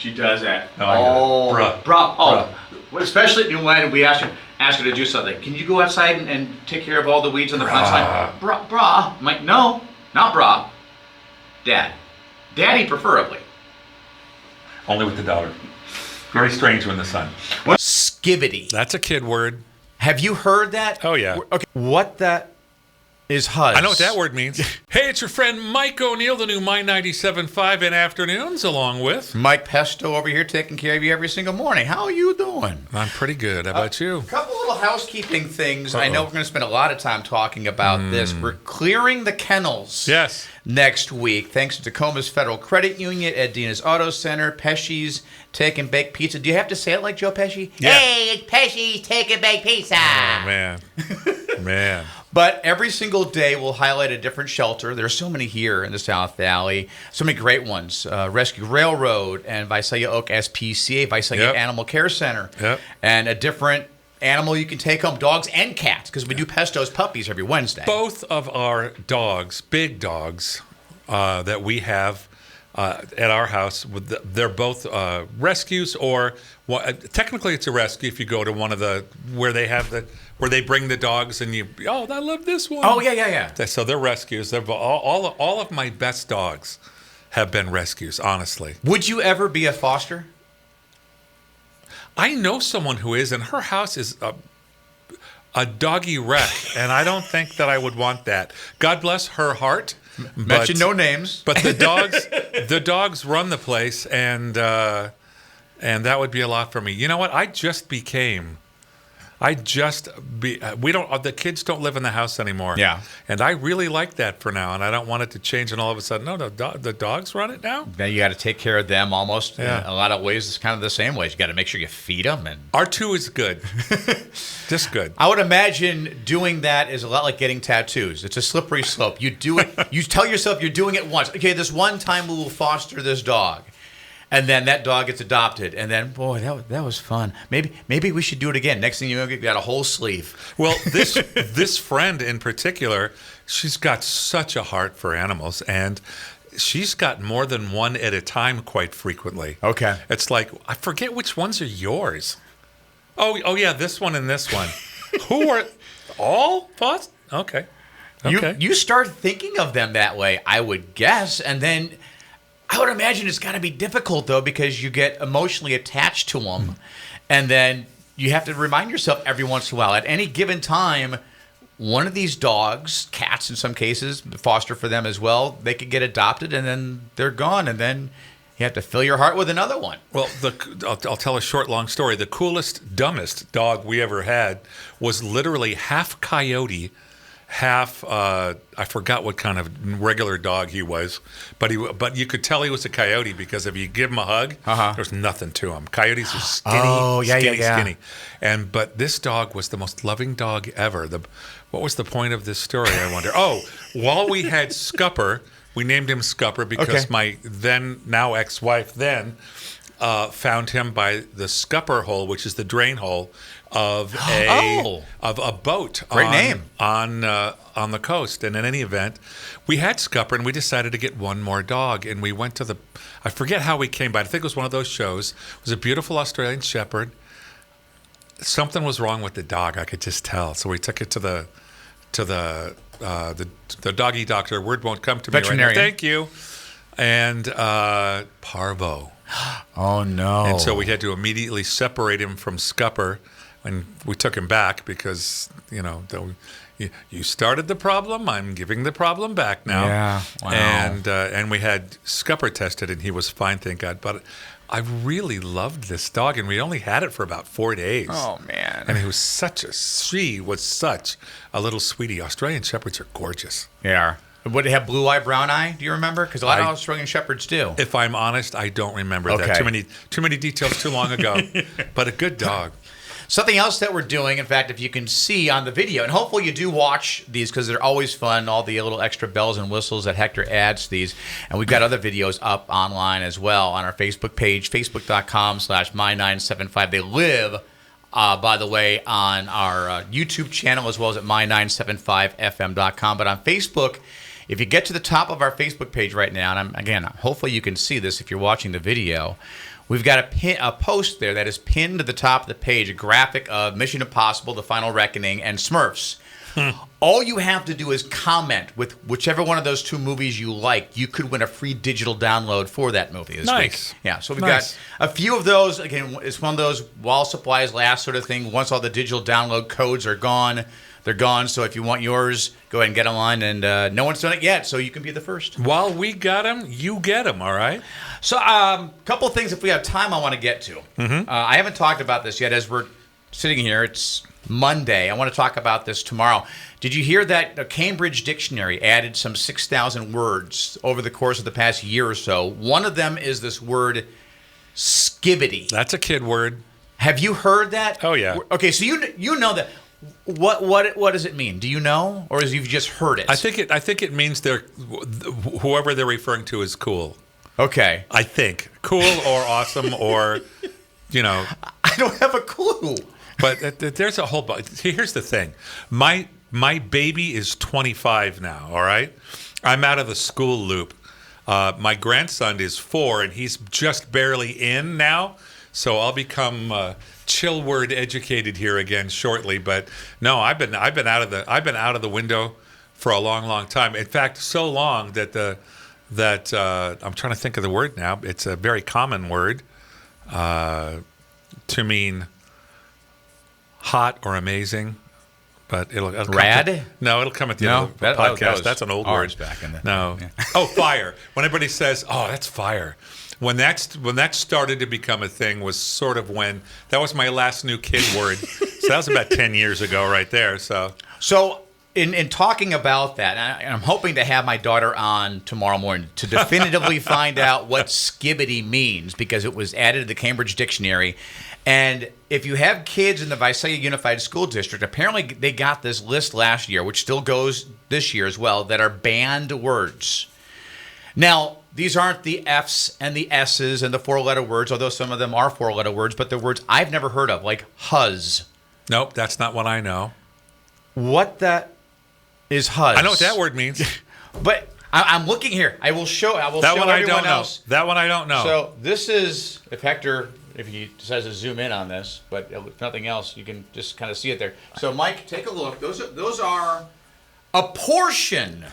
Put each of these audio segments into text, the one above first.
She does that. No, I got it. Bruh. Oh, well, especially when we ask her to do something. Can you go outside and take care of all the weeds on the front side? Bruh. I'm like, no, not bruh. Dad. Daddy, preferably. Only with the daughter. Very strange when the son. Skivity. That's a kid word. Have you heard that? Oh, yeah. Okay. What that is Huzz. I know what that word means. Hey, it's your friend Mike O'Neill, the new My 97.5 in afternoons, along with Mike Pesto over here taking care of you every single morning. How are you doing? I'm pretty good. How about you? A couple little housekeeping things. I know we're going to spend a lot of time talking about this. We're clearing the kennels. Yes. Next week, thanks to Tacoma's Federal Credit Union, Ed Dina's Auto Center, Pesci's Take and Bake Pizza. Do you have to say it like Joe Pesci? Yeah. Hey, it's Pesci's Take and Bake Pizza. Oh, man. Man. But every single day we'll highlight a different shelter. There's so many here in the South Valley. So many great ones. Rescue Railroad and Visalia Oak SPCA, Visalia Animal Care Center. Yep. And a different animal you can take home, dogs and cats, because we do Pesto's Puppies every Wednesday. Both of our dogs, big dogs, that we have at our house, they're both rescues, or technically it's a rescue if you go to one of the where they bring the dogs and I love this one. Oh yeah. So they're rescues. They're all of my best dogs have been rescues. Honestly, Would you ever be a foster? I know someone who is, and her house is a doggy wreck, and I don't think that I would want that. God bless her heart. Mention no names. But the dogs run the place, and that would be a lot for me. You know what? The kids don't live in the house anymore. Yeah. And I really like that for now, and I don't want it to change and all of a sudden, no, the dogs run it now? Then you got to take care of them almost. Yeah. In a lot of ways, it's kind of the same ways. You got to make sure you feed them. And R2 is good. Just good. I would imagine doing that is a lot like getting tattoos. It's a slippery slope. You do it. You tell yourself you're doing it once. Okay, this one time we will foster this dog. And then that dog gets adopted. And then, boy, that was fun. Maybe we should do it again. Next thing you know, you got a whole sleeve. Well, this friend in particular, she's got such a heart for animals, and she's got more than one at a time quite frequently. Okay. It's like, I forget which ones are yours. Oh yeah, this one and this one. Who are all thoughts? Okay. You start thinking of them that way, I would guess, and then I would imagine it's got to be difficult, though, because you get emotionally attached to them, and then you have to remind yourself every once in a while, at any given time, one of these dogs, cats in some cases, foster for them as well, they could get adopted, and then they're gone, and then you have to fill your heart with another one. Well, I'll tell a short, long story. The coolest, dumbest dog we ever had was literally half coyote, half I forgot what kind of regular dog he was, but you could tell he was a coyote because if you give him a hug, there's nothing to him. Coyotes are skinny, skinny. But this dog was the most loving dog ever. What was the point of this story, I wonder? While we had Scupper, we named him Scupper because my now ex-wife found him by the scupper hole, which is the drain hole of a boat. Great name. On the coast. And in any event, we had Scupper, and we decided to get one more dog. And we went to I forget how we came by. I think it was one of those shows. It was a beautiful Australian Shepherd. Something was wrong with the dog. I could just tell. So we took it to the doggy doctor. Word won't come to me right now. Thank you. And parvo. Oh, no. And so we had to immediately separate him from Scupper, and we took him back because, you started the problem. I'm giving the problem back now. Yeah, wow. And we had Scupper tested, and he was fine, thank God. But I really loved this dog, and we only had it for about 4 days. Oh, man. And she was such a little sweetie. Australian Shepherds are gorgeous. They are. Would it have blue eye, brown eye? Do you remember? Because a lot of Australian Shepherds do. If I'm honest, I don't remember that. Too many details too long ago. But a good dog. Something else that we're doing, in fact, if you can see on the video, and hopefully you do watch these because they're always fun, all the little extra bells and whistles that Hector adds to these. And we've got other videos up online as well on our Facebook page, facebook.com/my975. They live, by the way, on our YouTube channel as well as at my975fm.com. But on Facebook, if you get to the top of our Facebook page right now, and hopefully you can see this if you're watching the video, We've got a post there that is pinned to the top of the page, a graphic of Mission Impossible, The Final Reckoning, and Smurfs. All you have to do is comment with whichever one of those two movies you like. You could win a free digital download for that movie this Nice. week. Yeah, so we've Nice. got a few of those. Again, it's one of those while supplies last sort of thing. Once all the digital download codes are gone, they're gone. So if you want yours, go ahead and get online. And no one's done it yet, so you can be the first. While we got them, you get them, all right? So a couple things, if we have time, I want to get to. I haven't talked about this yet as we're sitting here. It's Monday. I want to talk about this tomorrow. Did you hear that the Cambridge Dictionary added some 6,000 words over the course of the past year or so? One of them is this word skibbity. That's a kid word. Have you heard that? Oh, yeah. Okay, so you know that. What does it mean? Do you know, or is you've just heard it? I think it means whoever they're referring to is cool. Okay. I think cool or awesome or, I don't have a clue. But there's a whole bunch. Here's the thing. My baby is 25 now, all right? I'm out of the school loop. My grandson is 4, and he's just barely in now. So I'll become chill word educated here again shortly. But no, I've been out of the window for a long, long time. In fact, so long that I'm trying to think of the word now. It's a very common word to mean hot or amazing, but it'll Rad? It'll come at the end of the podcast. That's an old word. Back in the, No. yeah. Oh, fire. When everybody says, "Oh, that's fire," when that started to become a thing was sort of when that was my last new kid word. So that was about 10 years ago, right there. So in talking about that, and I'm hoping to have my daughter on tomorrow morning to definitively find out what skibbity means, because it was added to the Cambridge Dictionary. And if you have kids in the Visalia Unified School District, apparently they got this list last year, which still goes this year as well, that are banned words. Now, these aren't the F's and the S's and the 4-letter words, although some of them are 4-letter words, but they're words I've never heard of, like huzz. nope, that's not what I know. What that is huzz? I know what that word means. But I'm looking here. I will show That show one I everyone don't know. else. That one I don't know. So this is, if he decides to zoom in on this, but if nothing else, you can just kind of see it there. So Mike, take a look. Those are a portion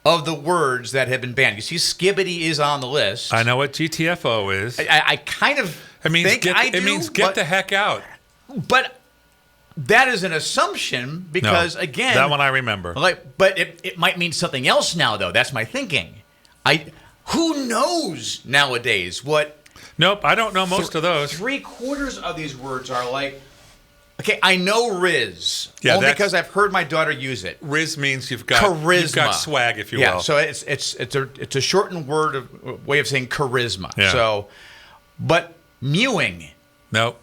of the words that have been banned. You see, skibbity is on the list. I know what GTFO is. I kind of think I do. It means get but, the heck out. But that is an assumption because, No, again, that one I remember. But it might mean something else now, though. That's my thinking. Who knows nowadays what? Nope, I don't know most of those. 3/4 of these words are like. Okay, I know Riz. Yeah, only that's- because I've heard my daughter use it. Riz means you've got Charisma. You've got swag, if you Yeah, will. so it's a shortened way of saying charisma. Yeah. So, but mewing. Nope.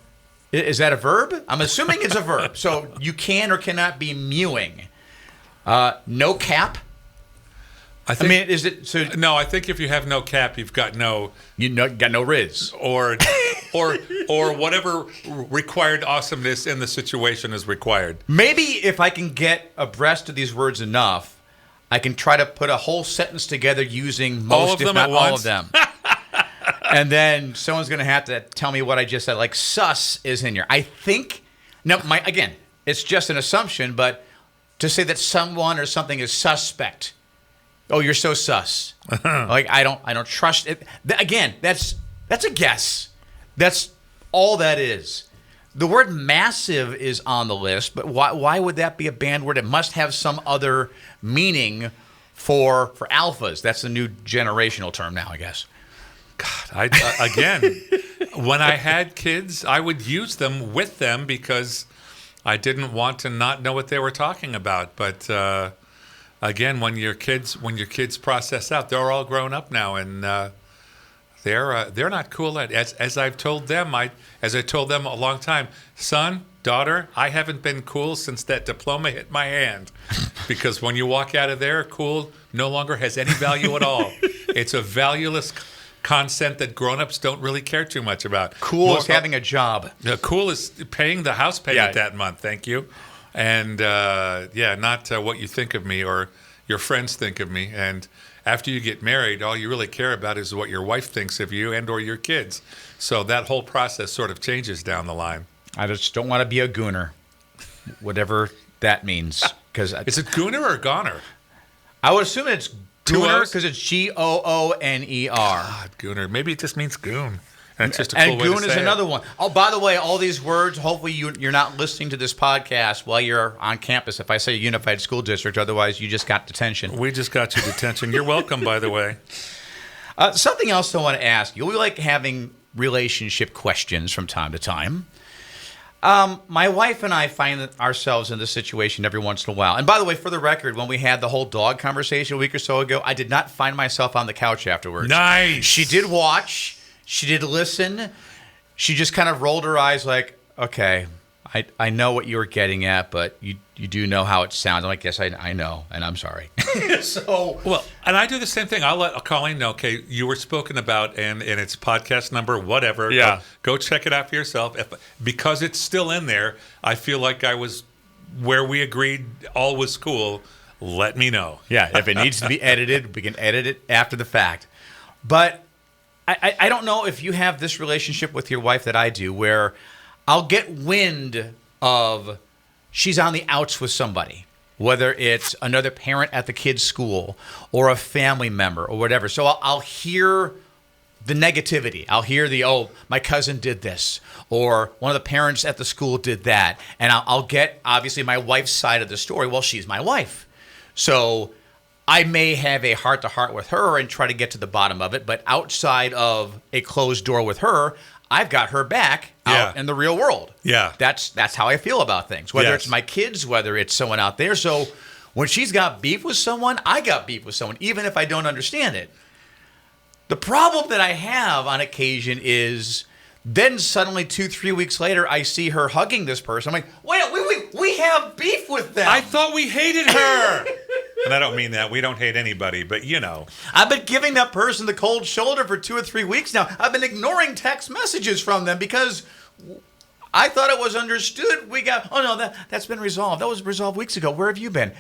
Is that a verb? I'm assuming it's a verb. So you can or cannot be mewing. No cap. I mean, is it so? No, I think if you have no cap, you've got no Got no Riz. or whatever required awesomeness in the situation is required. Maybe if I can get abreast of these words enough, I can try to put a whole sentence together using most, All of if them not at all once? of them. And then someone's going to have to tell me what I just said. Like sus is in here. I think. No, again, it's just an assumption, but to say that someone or something is suspect. Oh, you're so sus. Like I don't trust it. Again, that's a guess. That's all that is. The word massive is on the list, but why would that be a banned word? It must have some other meaning for alphas. That's the new generational term now, I guess. God, again, when I had kids, I would use them with them because I didn't want to not know what they were talking about. But again, when your kids process out, they're all grown up now, and they're not cool at as I've told them. As I told them a long time, son, daughter, I haven't been cool since that diploma hit my hand, because when you walk out of there, cool no longer has any value at all. It's a valueless concept that grown-ups don't really care too much about. Cool is having a job. Cool is paying the house payment that month. Thank you. And not what you think of me or your friends think of me. And after you get married, all you really care about is what your wife thinks of you and or your kids. So that whole process sort of changes down the line. I just don't want to be a gooner, whatever that means. Because Is it gooner or goner? I would assume it's Two gooner O's? because it's Gooner. God, gooner. Maybe it just means goon. And it's just a cool And way to goon is say it. another one. Oh, by the way, all these words, hopefully you're not listening to this podcast while you're on campus. If I say Unified School District, otherwise you just got detention. We just got you detention. You're welcome, by the way. Something else I want to ask you. We like having relationship questions from time to time. My wife and I find ourselves in this situation every once in a while. And by the way, for the record, when we had the whole dog conversation a week or so ago, I did not find myself on the couch afterwards. Nice. She did watch. She did listen. She just kind of rolled her eyes like, okay, I know what you were getting at, but you do know how it sounds. I'm like, yes, I know, and I'm sorry. So, Well, and I do the same thing. I'll let Colleen know, okay, you were spoken about and it's podcast number, whatever. Yeah. Go check it out for yourself. Because it's still in there, I feel like I was where we agreed all was cool. Let me know. yeah, if it needs to be edited, we can edit it after the fact. But I don't know if you have this relationship with your wife that I do, where I'll get wind of she's on the outs with somebody, whether it's another parent at the kid's school or a family member or whatever. So I'll hear the negativity. I'll hear oh, my cousin did this, or one of the parents at the school did that. And I'll get, obviously, my wife's side of the story. Well, she's my wife. So I may have a heart-to-heart with her and try to get to the bottom of it, but outside of a closed door with her, I've got her back out Yeah. in the real world. Yeah. That's how I feel about things, whether Yes. it's my kids, whether it's someone out there. So when she's got beef with someone, I got beef with someone, even if I don't understand it. The problem that I have on occasion is then suddenly 2-3 weeks later, I see her hugging this person. I'm like, wait, we have beef with them. I thought we hated her. And I don't mean that. We don't hate anybody, but you know. I've been giving that person the cold shoulder for 2 or 3 weeks now. I've been ignoring text messages from them because I thought it was understood. That's been resolved. That was resolved weeks ago. Where have you been?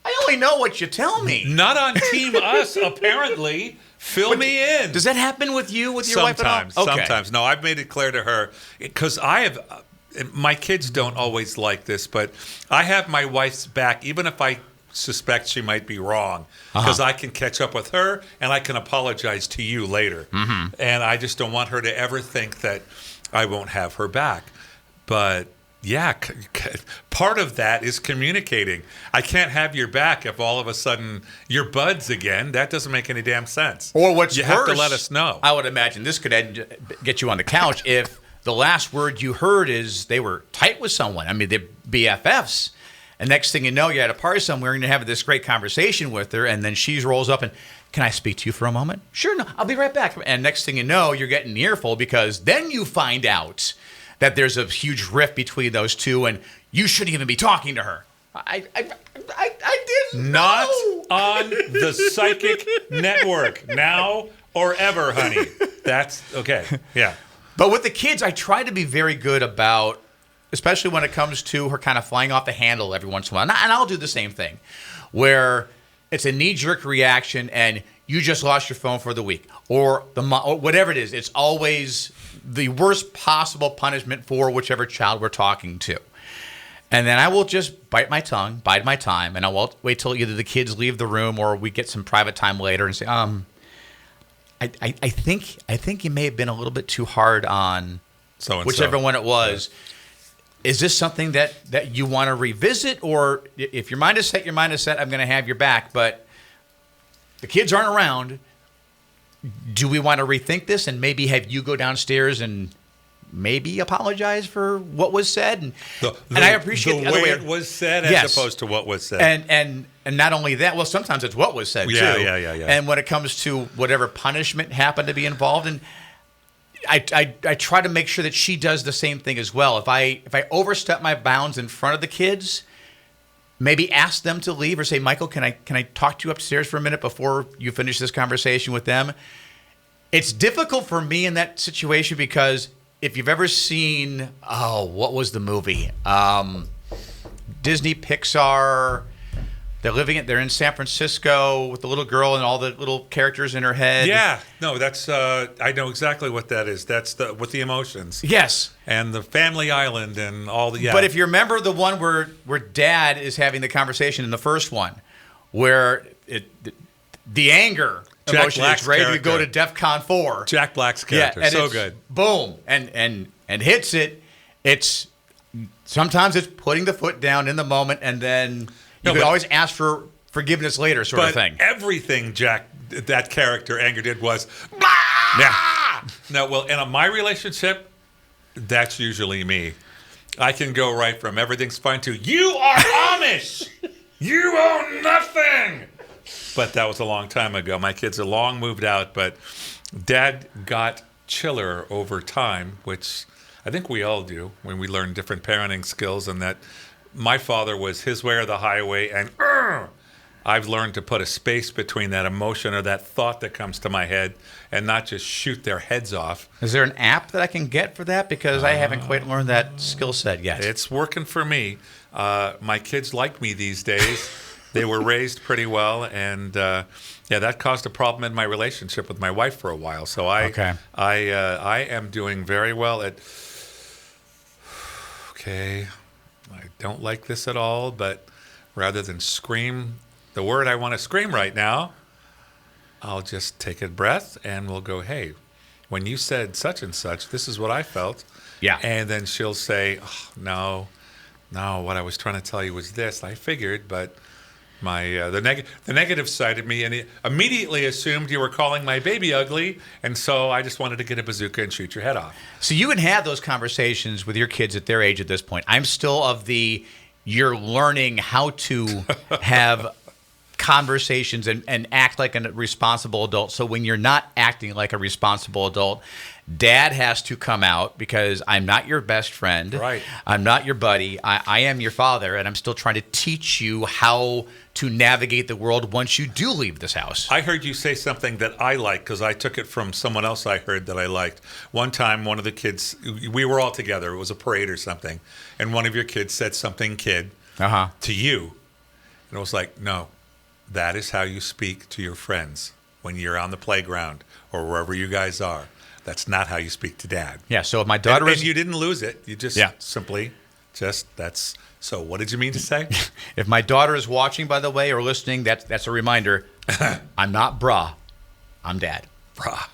I only know what you tell me. Not on Team Us, apparently. Fill me in. Does that happen with you, with your wife at all? Sometimes. No, I've made it clear to her because I have. My kids don't always like this, but I have my wife's back, even if I suspect she might be wrong, because I can catch up with her and I can apologize to you later. Mm-hmm. And I just don't want her to ever think that I won't have her back. But yeah, part of that is communicating. I can't have your back if all of a sudden you're buds again. That doesn't make any damn sense. Or what's you worse, have to let us know. I would imagine this could get you on the couch if the last word you heard is they were tight with someone. I mean, they're BFFs. And next thing you know, you're at a party somewhere and you're having this great conversation with her, and then she rolls up and, can I speak to you for a moment? Sure, no, I'll be right back. And next thing you know, you're getting an earful because then you find out that there's a huge rift between those two, and you shouldn't even be talking to her. I didn't Not know. on the Psychic Network now or ever, honey. That's okay. Yeah. But with the kids, I try to be very good about, especially when it comes to her kind of flying off the handle every once in a while. And I'll do the same thing, where it's a knee-jerk reaction and you just lost your phone for the week, or whatever it is. It's always the worst possible punishment for whichever child we're talking to. And then I will just bide my time, and I won't wait till either the kids leave the room or we get some private time later and say, I think you may have been a little bit too hard on So whichever one it was. Yeah. Is this something that you want to revisit, or if your mind is set, I'm going to have your back, but the kids aren't around. Do we want to rethink this and maybe have you go downstairs and maybe apologize for what was said? And I appreciate the way it was said as opposed to what was said. And not only that, well, sometimes it's what was said too. Yeah. And when it comes to whatever punishment happened to be involved in, I try to make sure that she does the same thing as well. If I overstep my bounds in front of the kids, maybe ask them to leave or say, Michael, can I talk to you upstairs for a minute before you finish this conversation with them? It's difficult for me in that situation because if you've ever seen, what was the movie? Disney Pixar, They're in San Francisco with the little girl and all the little characters in her head. Yeah, no, that's I know exactly what that is. That's the with the emotions Yes. and the family island and all the. Yeah. But if you remember the one where Dad is having the conversation in the first one, where the anger Jack emotion Black's is ready to go to character. DEFCON 4. Jack Black's character, and so it's good. Boom, and hits it. It's sometimes it's putting the foot down in the moment, and then you No, could but- always ask for forgiveness later, sort of But thing. everything that character Anger did was. Yeah. No, well, in my relationship, that's usually me. I can go right from everything's fine to you are Amish. You own nothing. But that was a long time ago. My kids are long moved out, but Dad got chiller over time, which I think we all do when we learn different parenting skills. And that my father was his way or the highway, and I've learned to put a space between that emotion or that thought that comes to my head and not just shoot their heads off. Is there an app that I can get for that? Because I haven't quite learned that skill set yet. It's working for me. My kids like me these days. They were raised pretty well, and that caused a problem in my relationship with my wife for a while. So Okay. I am doing very well at. Okay, I don't like this at all, but rather than scream the word I want to scream right now, I'll just take a breath and we'll go, hey, when you said such and such, this is what I felt. Yeah. And then she'll say, oh, no, what I was trying to tell you was this. I figured, but my the negative side of me and immediately assumed you were calling my baby ugly, and so I just wanted to get a bazooka and shoot your head off. So you can have those conversations with your kids at their age at this point. I'm still of the you're learning how to have conversations and act like a responsible adult. So when you're not acting like a responsible adult, Dad has to come out because I'm not your best friend. Right. I'm not your buddy. I am your father, and I'm still trying to teach you how to navigate the world once you do leave this house. I heard you say something that I liked because I took it from someone else I heard that I liked. One time, one of the kids, we were all together. It was a parade or something. And one of your kids said something, kid, to you. And it was like, no, that is how you speak to your friends when you're on the playground or wherever you guys are. That's not how you speak to Dad. Yeah, so if my daughter And is... you didn't lose it. You just simply, that's... So what did you mean to say? If my daughter is watching, by the way, or listening, that's a reminder. I'm not brah. I'm Dad. Brah.